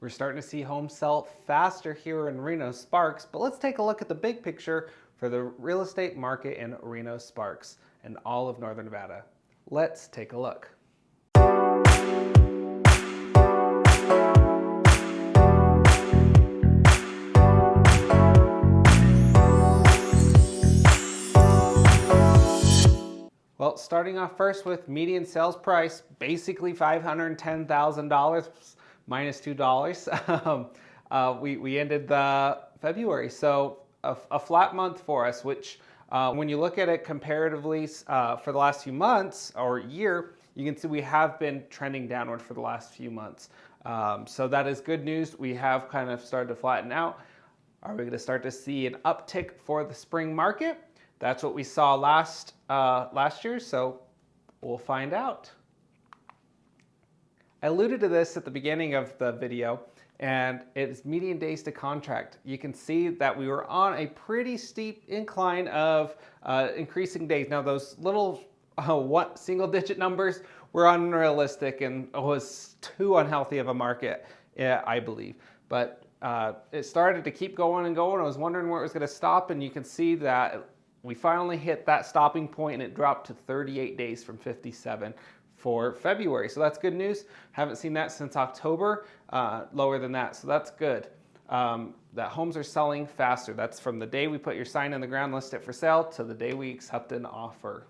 We're starting to see homes sell faster here in Reno-Sparks, but let's take a look at the big picture for the real estate market in Reno-Sparks and all of Northern Nevada. Let's take a look. Well, starting off first with median sales price, basically $510,000 minus $2. We ended the February, so a flat month for us, which when you look at it comparatively for the last few months or year, you can see we have been trending downward for the last few months. So that is good news. We have kind of started to flatten out. Are we going to start to see an uptick for the spring market? That's what we saw last year, so we'll find out. I alluded to this at the beginning of the video, and it's median days to contract. You can see that we were on a pretty steep incline of increasing days. Now those little single-digit numbers were unrealistic and was too unhealthy of a market, I believe. But it started to keep going and going. I was wondering where it was going to stop, and you can see that we finally hit that stopping point and it dropped to 38 days from 57 for February. So that's good news. Haven't seen that since October, lower than that. So that's good. That homes are selling faster. That's from the day we put your sign in the ground, list it for sale, to the day we accept an offer.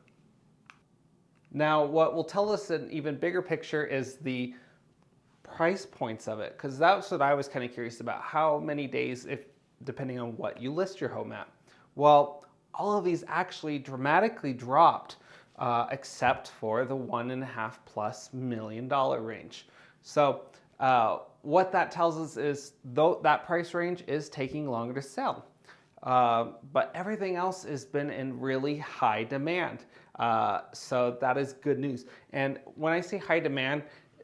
Now, what will tell us an even bigger picture is the price points of it, because that's what I was kind of curious about. How many days, if depending on what you list your home at? Well, all of these actually dramatically dropped, except for the $1.5+ million range. So what that tells us is that price range is taking longer to sell. But everything else has been in really high demand. So that is good news. And when I say high demand,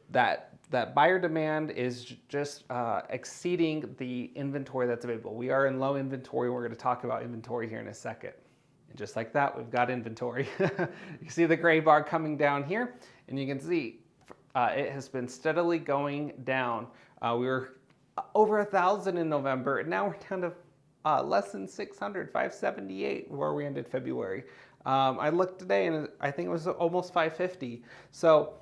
that buyer demand is just exceeding the inventory that's available. We are in low inventory. We're going to talk about inventory here in a second. And just like that, we've got inventory. You see the gray bar coming down here, and you can see it has been steadily going down. We were over 1,000 in November, and now we're down to less than 600, 578, where we ended February. I looked today, and I think it was almost 550. So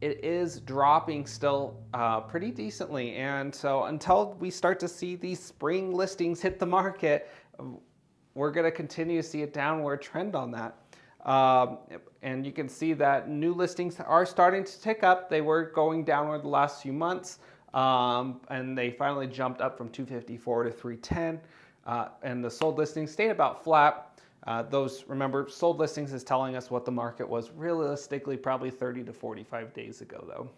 it is dropping still pretty decently. And so until we start to see these spring listings hit the market, we're going to continue to see a downward trend on that. And you can see that new listings are starting to tick up. They were going downward the last few months, and they finally jumped up from 254 to 310. And the sold listings stayed about flat. Remember, sold listings is telling us what the market was realistically probably 30 to 45 days ago, though.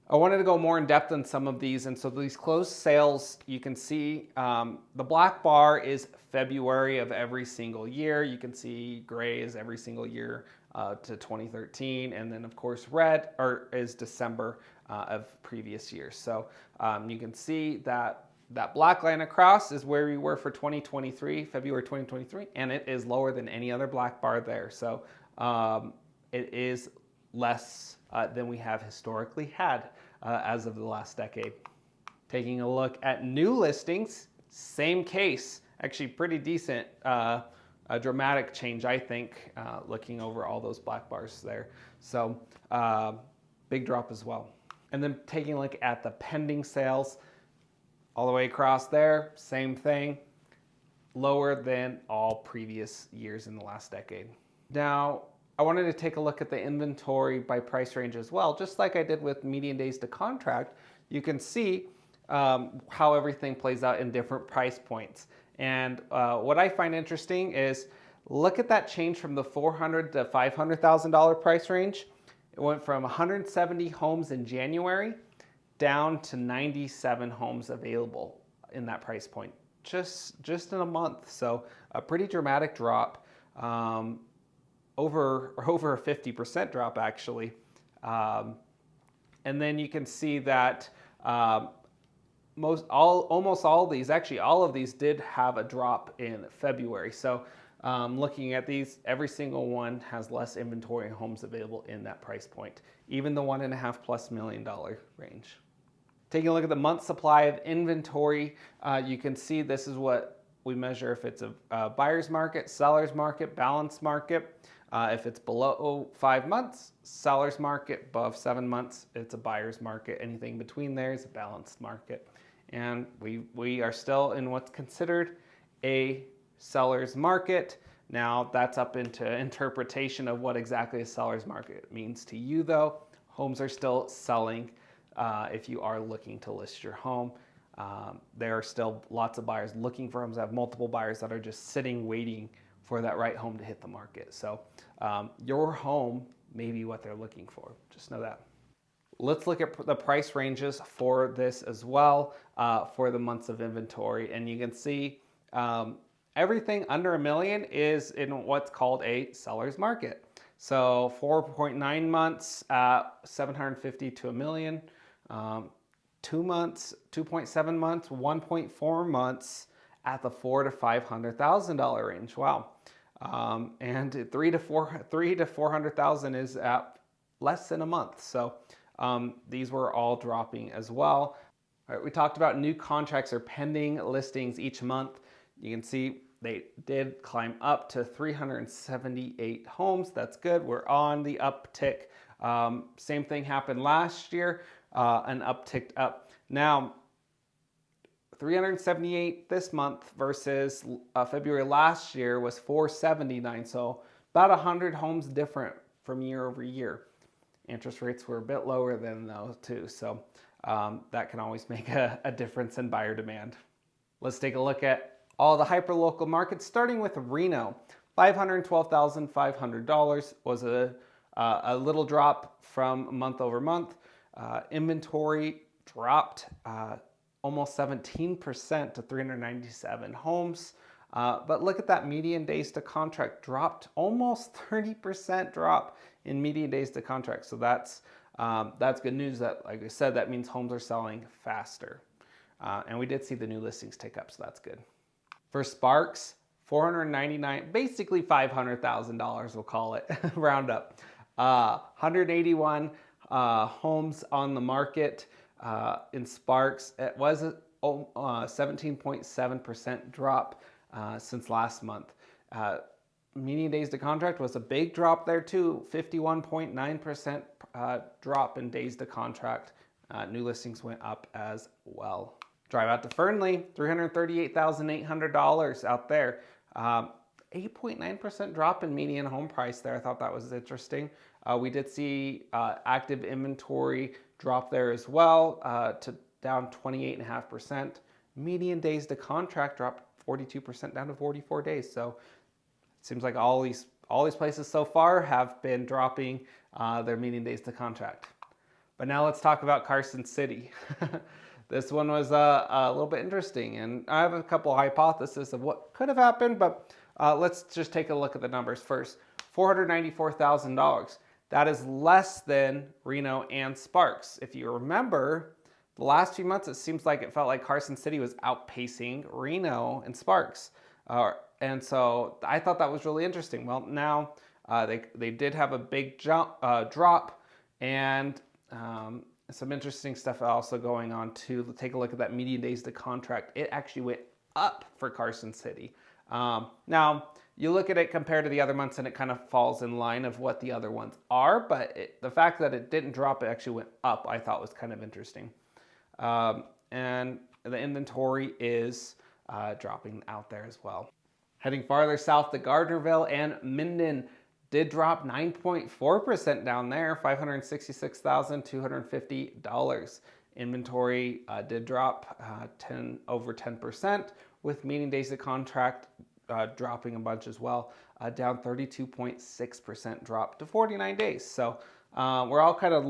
I wanted to go more in depth on some of these, and so these closed sales, you can see the black bar is February of every single year. You can see gray is every single year to 2013, and then of course red is December of previous years. So you can see that black line across is where we were for 2023, February 2023, and it is lower than any other black bar there. So it is less than we have historically had as of the last decade. Taking a look at new listings, same case, actually pretty decent, a dramatic change, I think, looking over all those black bars there. So big drop as well. And then taking a look at the pending sales, all the way across there, same thing, lower than all previous years in the last decade. Now, I wanted to take a look at the inventory by price range as well. Just like I did with median days to contract, you can see how everything plays out in different price points. And what I find interesting is look at that change from the $400,000 to $500,000 price range. It went from 170 homes in January down to 97 homes available in that price point, just in a month. So a pretty dramatic drop, over a 50% drop actually. And then you can see that almost all of these, actually all of these did have a drop in February. So looking at these, every single one has less inventory and homes available in that price point, even the $1.5+ million range. Taking a look at the month supply of inventory, you can see this is what we measure if it's a buyer's market, seller's market, balanced market. If it's below 5 months, seller's market. Above 7 months, it's a buyer's market. Anything between there is a balanced market. And we are still in what's considered a seller's market. Now that's up into interpretation of what exactly a seller's market means to you though. Homes are still selling if you are looking to list your home. There are still lots of buyers looking for homes. I have multiple buyers that are just sitting waiting for that right home to hit the market. So your home may be what they're looking for. Just know that. Let's look at the price ranges for this as well for the months of inventory. And you can see everything under $1 million is in what's called a seller's market. So 4.9 months, 750 to $1 million. 2 months, 2.7 months, 1.4 months at the $400,000 to $500,000 range. Wow. And 3 to 400,000 is at less than a month. So these were all dropping as well. All right, we talked about new contracts or pending listings each month. You can see they did climb up to 378 homes. That's good. We're on the uptick. Same thing happened last year, an uptick up. Now, 378 this month versus February last year was 479. So about 100 homes different from year over year. Interest rates were a bit lower than those too. So that can always make a difference in buyer demand. Let's take a look at all the hyperlocal markets, starting with Reno. $512,500 was a little drop from month over month. Inventory dropped almost 17% to 397 homes. But look at that median days to contract dropped almost 30% drop in median days to contract. So that's good news. That, like I said, that means homes are selling faster. And we did see the new listings tick up, so that's good. For Sparks, 499, basically $500,000, we'll call it, round up. 181 homes on the market in Sparks. It was a 17.7% drop since last month. Median days to contract was a big drop there too, 51.9% drop in days to contract. New listings went up as well. Drive out to Fernley, $338,800 out there. 8.9% drop in median home price there. I thought that was interesting. We did see active inventory drop there as well to down 28.5%. Median days to contract dropped 42% down to 44 days. So it seems like all these places so far have been dropping their median days to contract. But now let's talk about Carson City. This one was a little bit interesting, and I have a couple hypotheses of what could have happened, but let's just take a look at the numbers first. $494,000. That is less than Reno and Sparks. If you remember, the last few months, it seems like it felt like Carson City was outpacing Reno and Sparks. And so I thought that was really interesting. Well, now they did have a big drop, and some interesting stuff also going on too. Take a look at that median days to contract. It actually went up for Carson City. Now, you look at it compared to the other months and it kind of falls in line of what the other ones are, but the fact that it didn't drop, it actually went up, I thought was kind of interesting. And the inventory is dropping out there as well. Heading farther south to Gardnerville and Minden did drop 9.4% down there, $566,250. Inventory did drop over 10%, with median days to contract dropping a bunch as well, down 32.6% drop to 49 days. So we're all kind of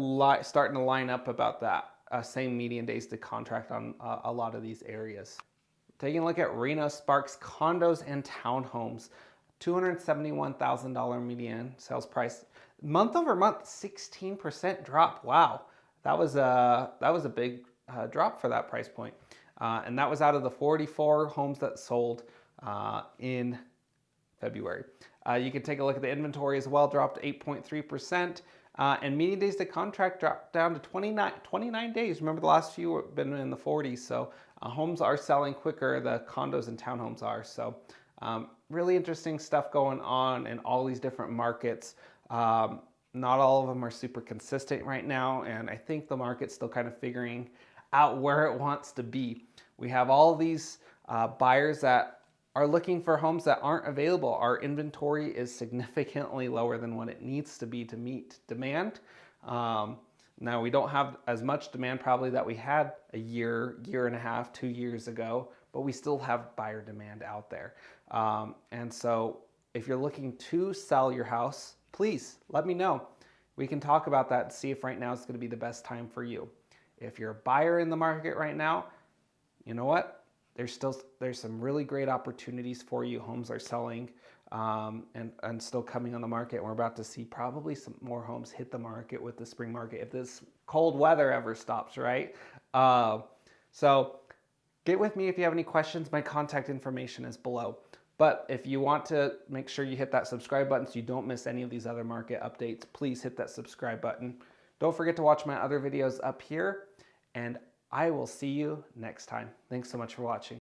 starting to line up about that same median days to contract on a lot of these areas. Taking a look at Reno-Sparks condos and townhomes, $271,000 median sales price. Month over month, 16% drop. Wow, that was a big drop for that price point. And that was out of the 44 homes that sold in February. You can take a look at the inventory as well, dropped 8.3%. And median days to contract dropped down to 29 days. Remember, the last few have been in the 40s. So homes are selling quicker. The condos and townhomes are. So really interesting stuff going on in all these different markets. Not all of them are super consistent right now. And I think the market's still kind of figuring out where it wants to be. We have all these buyers that are looking for homes that aren't available. Our inventory is significantly lower than what it needs to be to meet demand. Now, we don't have as much demand probably that we had a year and a half, 2 years ago, but we still have buyer demand out there. And so if you're looking to sell your house, please let me know. We can talk about that and see if right now is going to be the best time for you. If you're a buyer in the market right now, you know what? There's some really great opportunities for you. Homes are selling and still coming on the market. We're about to see probably some more homes hit the market with the spring market if this cold weather ever stops, right? So get with me if you have any questions. My contact information is below. But if you want to make sure you hit that subscribe button so you don't miss any of these other market updates, please hit that subscribe button. Don't forget to watch my other videos up here, and I will see you next time. Thanks so much for watching.